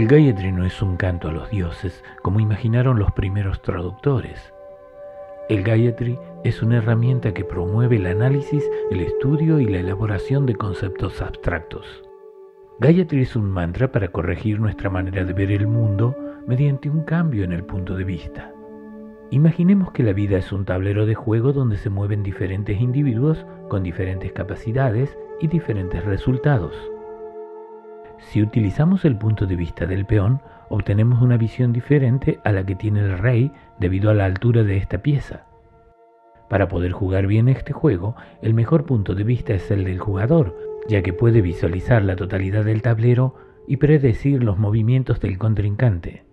El Gayatri no es un canto a los dioses, como imaginaron los primeros traductores. El Gayatri es una herramienta que promueve el análisis, el estudio y la elaboración de conceptos abstractos. Gayatri es un mantra para corregir nuestra manera de ver el mundo mediante un cambio en el punto de vista. Imaginemos que la vida es un tablero de juego donde se mueven diferentes individuos con diferentes capacidades y diferentes resultados. Si utilizamos el punto de vista del peón, obtenemos una visión diferente a la que tiene el rey debido a la altura de esta pieza. Para poder jugar bien este juego, el mejor punto de vista es el del jugador, ya que puede visualizar la totalidad del tablero y predecir los movimientos del contrincante.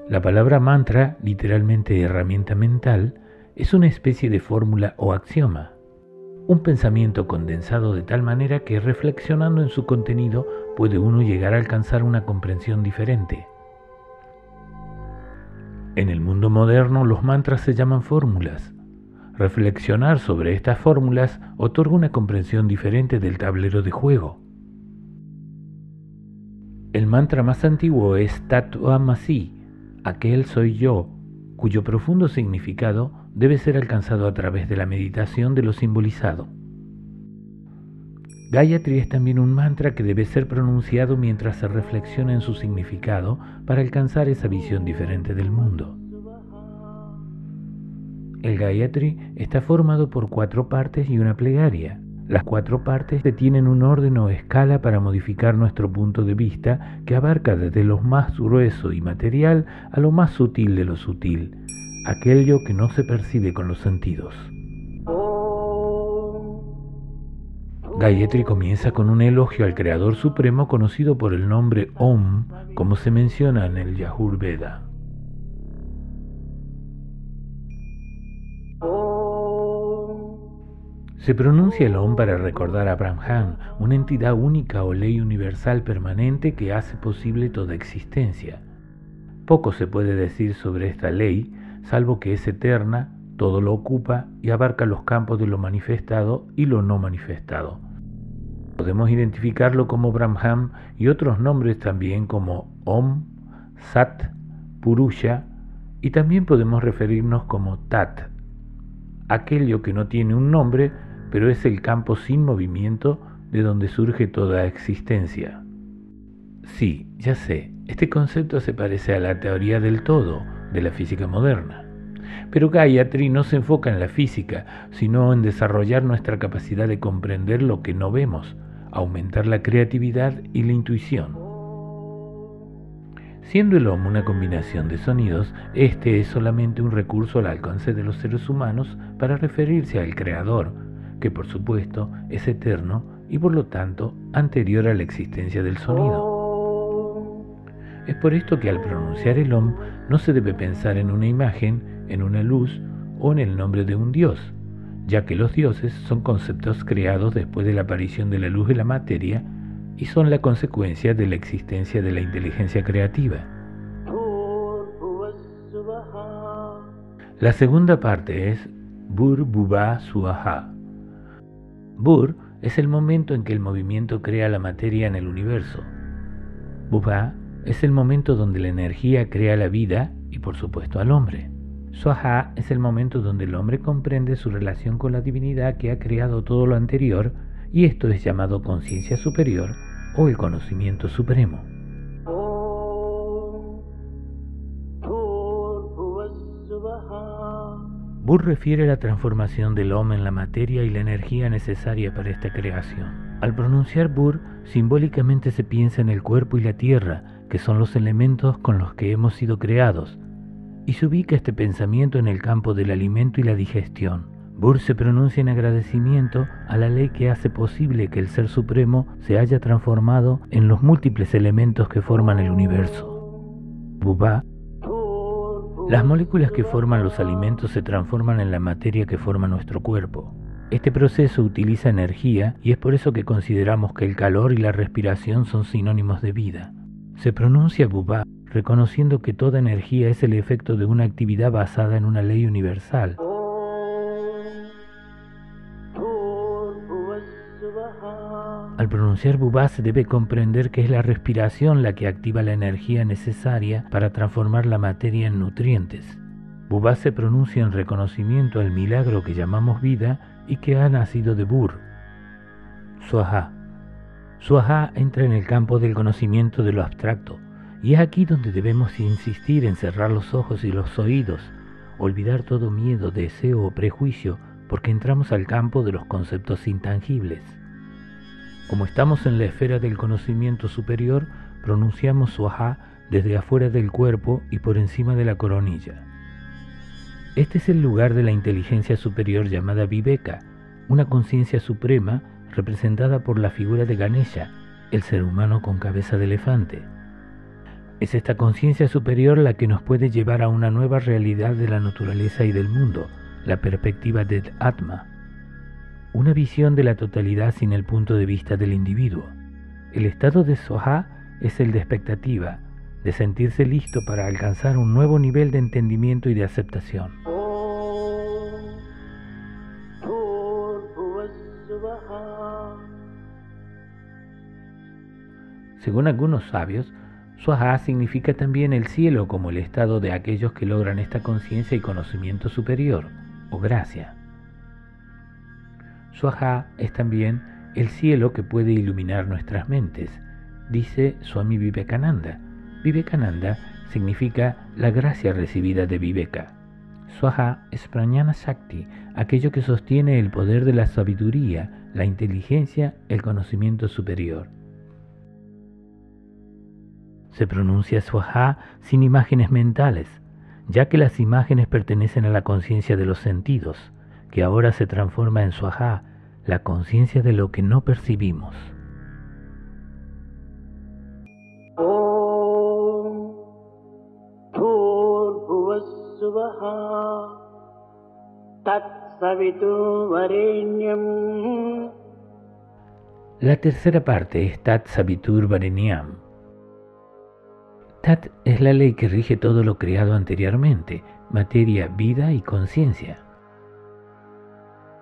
La palabra mantra, literalmente herramienta mental, es una especie de fórmula o axioma. Un pensamiento condensado de tal manera que reflexionando en su contenido puede uno llegar a alcanzar una comprensión diferente. En el mundo moderno los mantras se llaman fórmulas. Reflexionar sobre estas fórmulas otorga una comprensión diferente del tablero de juego. El mantra más antiguo es Tatvamasi, aquel soy yo, cuyo profundo significado debe ser alcanzado a través de la meditación de lo simbolizado. Gayatri es también un mantra que debe ser pronunciado mientras se reflexiona en su significado para alcanzar esa visión diferente del mundo. El Gayatri está formado por 4 partes y una plegaria. Las 4 partes tienen un orden o escala para modificar nuestro punto de vista que abarca desde lo más grueso y material a lo más sutil de lo sutil, aquello que no se percibe con los sentidos. Gayatri comienza con un elogio al Creador Supremo conocido por el nombre Om, como se menciona en el Yajur-veda. Se pronuncia el Om para recordar a Brahman, una entidad única o ley universal permanente que hace posible toda existencia. Poco se puede decir sobre esta ley, salvo que es eterna, todo lo ocupa y abarca los campos de lo manifestado y lo no manifestado. Podemos identificarlo como Brahman y otros nombres también como Om, Sat, Purusha, y también podemos referirnos como Tat, aquello que no tiene un nombre, pero es el campo sin movimiento de donde surge toda existencia. Sí, ya sé, este concepto se parece a la teoría del todo de la física moderna. Pero Gayatri no se enfoca en la física, sino en desarrollar nuestra capacidad de comprender lo que no vemos, aumentar la creatividad y la intuición. Siendo el Om una combinación de sonidos, este es solamente un recurso al alcance de los seres humanos para referirse al Creador, que por supuesto es eterno y por lo tanto anterior a la existencia del sonido. Es por esto que al pronunciar el Om no se debe pensar en una imagen, en una luz o en el nombre de un dios, ya que los dioses son conceptos creados después de la aparición de la luz de la materia y son la consecuencia de la existencia de la inteligencia creativa. La segunda parte es Bhur Bhuvah Swaha. Bhur es el momento en que el movimiento crea la materia en el universo. Bhuvah es el momento donde la energía crea la vida y por supuesto al hombre. Swaha es el momento donde el hombre comprende su relación con la divinidad que ha creado todo lo anterior, y esto es llamado conciencia superior o el conocimiento supremo. Bhur refiere a la transformación del Om en la materia y la energía necesaria para esta creación. Al pronunciar Bhur, simbólicamente se piensa en el cuerpo y la tierra, que son los elementos con los que hemos sido creados, y se ubica este pensamiento en el campo del alimento y la digestión. Bhur se pronuncia en agradecimiento a la ley que hace posible que el Ser Supremo se haya transformado en los múltiples elementos que forman el universo. Bhuvah. Las moléculas que forman los alimentos se transforman en la materia que forma nuestro cuerpo. Este proceso utiliza energía y es por eso que consideramos que el calor y la respiración son sinónimos de vida. Se pronuncia Bhuvah reconociendo que toda energía es el efecto de una actividad basada en una ley universal. Al pronunciar Bubá se debe comprender que es la respiración la que activa la energía necesaria para transformar la materia en nutrientes. Bubá se pronuncia en reconocimiento al milagro que llamamos vida y que ha nacido de Bur. Swaha. Swaha entra en el campo del conocimiento de lo abstracto, y es aquí donde debemos insistir en cerrar los ojos y los oídos, olvidar todo miedo, deseo o prejuicio, porque entramos al campo de los conceptos intangibles. Como estamos en la esfera del conocimiento superior, pronunciamos Swaha desde afuera del cuerpo y por encima de la coronilla. Este es el lugar de la inteligencia superior llamada Viveka, una conciencia suprema representada por la figura de Ganesha, el ser humano con cabeza de elefante. Es esta conciencia superior la que nos puede llevar a una nueva realidad de la naturaleza y del mundo, la perspectiva del Atma, una visión de la totalidad sin el punto de vista del individuo. El estado de Swaha es el de expectativa, de sentirse listo para alcanzar un nuevo nivel de entendimiento y de aceptación. Según algunos sabios, Swaha significa también el cielo como el estado de aquellos que logran esta conciencia y conocimiento superior, o gracia. Swaha es también el cielo que puede iluminar nuestras mentes, dice Swami Vivekananda. Vivekananda significa la gracia recibida de Viveka. Swaha es Prajnana Shakti, aquello que sostiene el poder de la sabiduría, la inteligencia, el conocimiento superior. Se pronuncia Swaha sin imágenes mentales, ya que las imágenes pertenecen a la conciencia de los sentidos, que ahora se transforma en Swaha, la conciencia de lo que no percibimos. La tercera parte es Tat Savitur Varenyam. Tat es la ley que rige todo lo creado anteriormente, materia, vida y conciencia.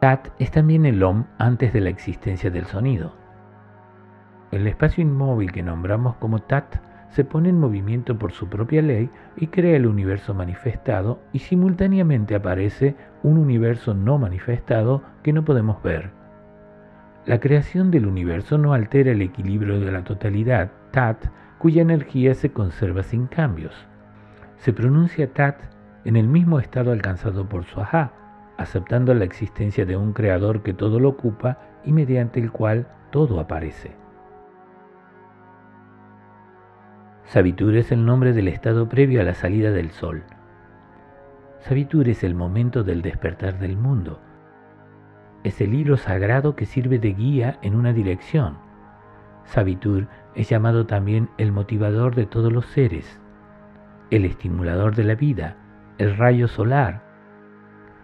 Tat es también el Om antes de la existencia del sonido. El espacio inmóvil que nombramos como Tat se pone en movimiento por su propia ley y crea el universo manifestado, y simultáneamente aparece un universo no manifestado que no podemos ver. La creación del universo no altera el equilibrio de la totalidad, Tat, cuya energía se conserva sin cambios. Se pronuncia Tat en el mismo estado alcanzado por Swaha, aceptando la existencia de un creador que todo lo ocupa y mediante el cual todo aparece. Savitur es el nombre del estado previo a la salida del sol. Savitur es el momento del despertar del mundo. Es el hilo sagrado que sirve de guía en una dirección. Savitur es llamado también el motivador de todos los seres, el estimulador de la vida, el rayo solar,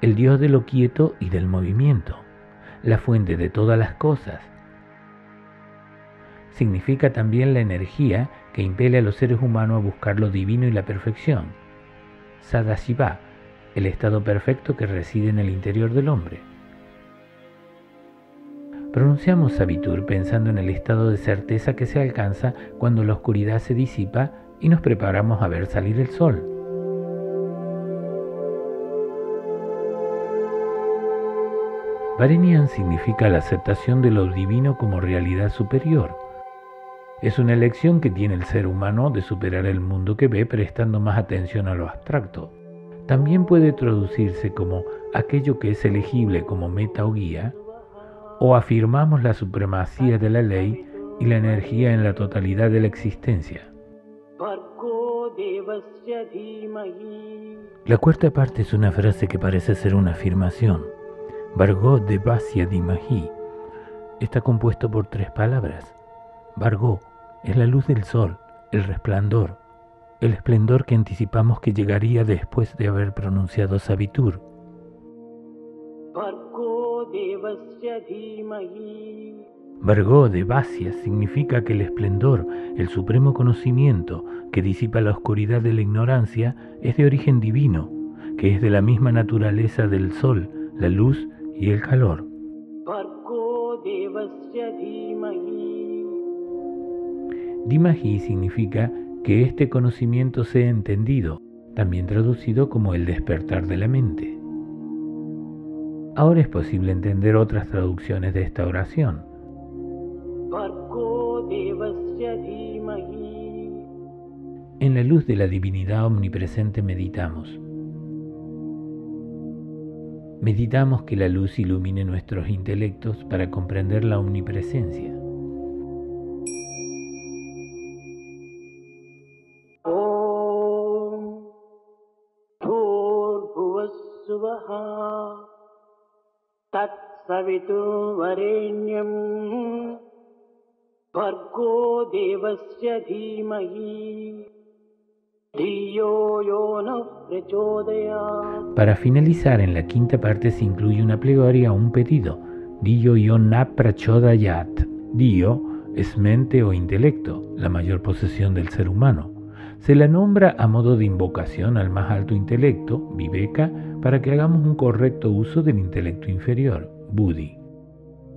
el dios de lo quieto y del movimiento, la fuente de todas las cosas. Significa también la energía que impele a los seres humanos a buscar lo divino y la perfección. Sadashiva, el estado perfecto que reside en el interior del hombre. Pronunciamos Savitur pensando en el estado de certeza que se alcanza cuando la oscuridad se disipa y nos preparamos a ver salir el sol. Varenyam significa la aceptación de lo divino como realidad superior. Es una elección que tiene el ser humano de superar el mundo que ve prestando más atención a lo abstracto. También puede traducirse como aquello que es elegible como meta o guía, o afirmamos la supremacía de la ley y la energía en la totalidad de la existencia. La cuarta parte es una frase que parece ser una afirmación. Bhargo Devasya Dhimahi está compuesto por tres palabras. Bhargo es la luz del sol, el resplandor, el esplendor que anticipamos que llegaría después de haber pronunciado Savitur. Bhargo Devasya significa que el esplendor, el supremo conocimiento que disipa la oscuridad de la ignorancia, es de origen divino, que es de la misma naturaleza del sol, la luz y el calor. Bhargo Devasya Dhimahi. Dimahi significa que este conocimiento sea entendido, también traducido como el despertar de la mente. Ahora es posible entender otras traducciones de esta oración. En la luz de la divinidad omnipresente meditamos. Meditamos que la luz ilumine nuestros intelectos para comprender la omnipresencia. Tatsavituvarenyam Bhargo devasya dhimahi Dhiyo yo no prachodayat. Para finalizar, en la quinta parte se incluye una plegaria o un pedido. Dhiyo yo na prachodayat. Dhiyo es mente o intelecto, la mayor posesión del ser humano. Se la nombra a modo de invocación al más alto intelecto, Viveka, para que hagamos un correcto uso del intelecto inferior, Buddhi.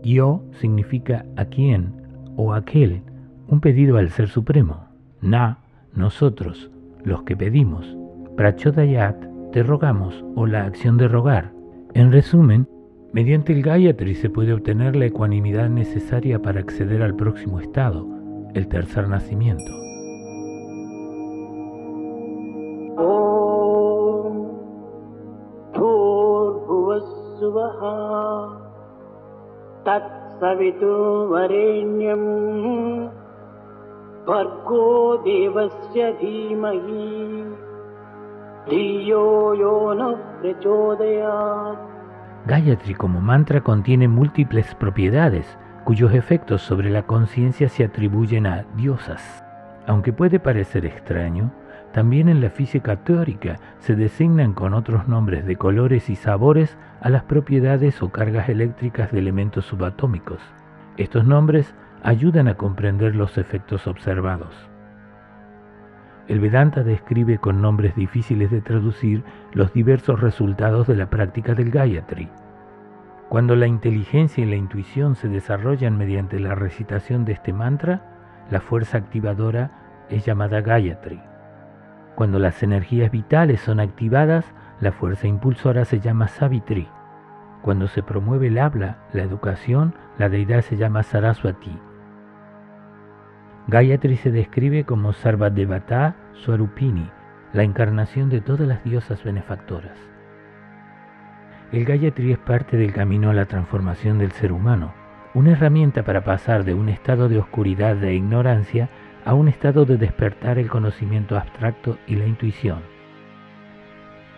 Yo significa a quién o aquel, un pedido al Ser Supremo. Na, nosotros, los que pedimos. Prachodayat, te rogamos, o la acción de rogar. En resumen, mediante el Gayatri se puede obtener la ecuanimidad necesaria para acceder al próximo estado, el tercer nacimiento. Tatsavituvarenyam Bhargo devasya dhimahi Dhiyo yo no prachodayat. Gayatri como mantra contiene múltiples propiedades cuyos efectos sobre la conciencia se atribuyen a diosas. Aunque puede parecer extraño, también en la física teórica se designan con otros nombres de colores y sabores a las propiedades o cargas eléctricas de elementos subatómicos. Estos nombres ayudan a comprender los efectos observados. El Vedanta describe con nombres difíciles de traducir los diversos resultados de la práctica del Gayatri. Cuando la inteligencia y la intuición se desarrollan mediante la recitación de este mantra, la fuerza activadora es llamada Gayatri. Cuando las energías vitales son activadas, la fuerza impulsora se llama Savitri. Cuando se promueve el habla, la educación, la deidad se llama Saraswati. Gayatri se describe como Sarvadevata Swarupini, la encarnación de todas las diosas benefactoras. El Gayatri es parte del camino a la transformación del ser humano, una herramienta para pasar de un estado de oscuridad e ignorancia a un estado de despertar el conocimiento abstracto y la intuición.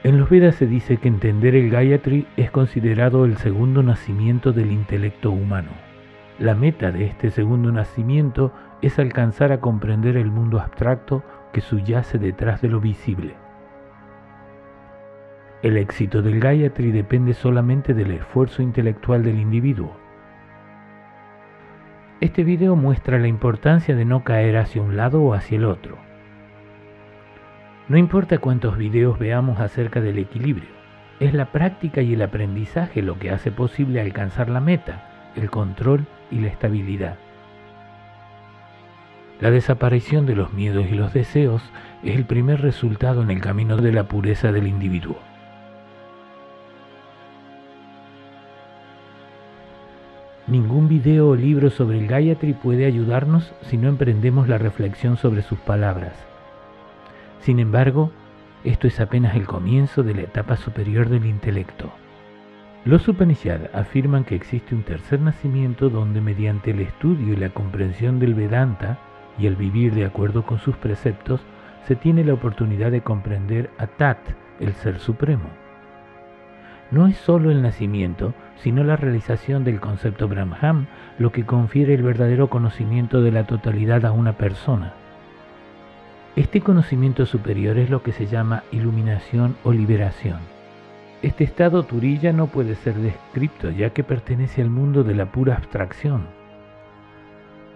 En los Vedas se dice que entender el Gayatri es considerado el segundo nacimiento del intelecto humano. La meta de este segundo nacimiento es alcanzar a comprender el mundo abstracto que subyace detrás de lo visible. El éxito del Gayatri depende solamente del esfuerzo intelectual del individuo. Este video muestra la importancia de no caer hacia un lado o hacia el otro. No importa cuántos videos veamos acerca del equilibrio, es la práctica y el aprendizaje lo que hace posible alcanzar la meta, el control y la estabilidad. La desaparición de los miedos y los deseos es el primer resultado en el camino de la pureza del individuo. Ningún video o libro sobre el Gayatri puede ayudarnos si no emprendemos la reflexión sobre sus palabras. Sin embargo, esto es apenas el comienzo de la etapa superior del intelecto. Los Upanishads afirman que existe un tercer nacimiento donde mediante el estudio y la comprensión del Vedanta y el vivir de acuerdo con sus preceptos, se tiene la oportunidad de comprender a Tat, el Ser Supremo. No es solo el nacimiento, sino la realización del concepto Brahman, lo que confiere el verdadero conocimiento de la totalidad a una persona. Este conocimiento superior es lo que se llama iluminación o liberación. Este estado turiya no puede ser descrito, ya que pertenece al mundo de la pura abstracción.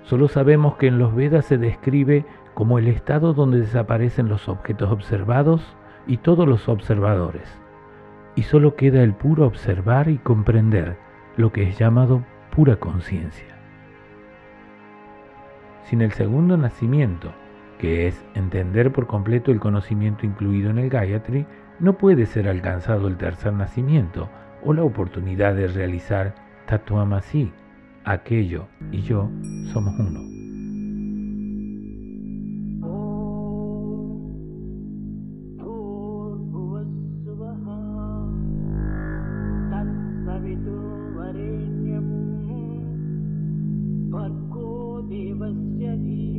Solo sabemos que en los Vedas se describe como el estado donde desaparecen los objetos observados y todos los observadores, y solo queda el puro observar y comprender, lo que es llamado pura conciencia. Sin el segundo nacimiento, que es entender por completo el conocimiento incluido en el Gayatri, no puede ser alcanzado el tercer nacimiento o la oportunidad de realizar Tattvamasi, aquello y yo somos uno. भर्गो देवस्य धीमहि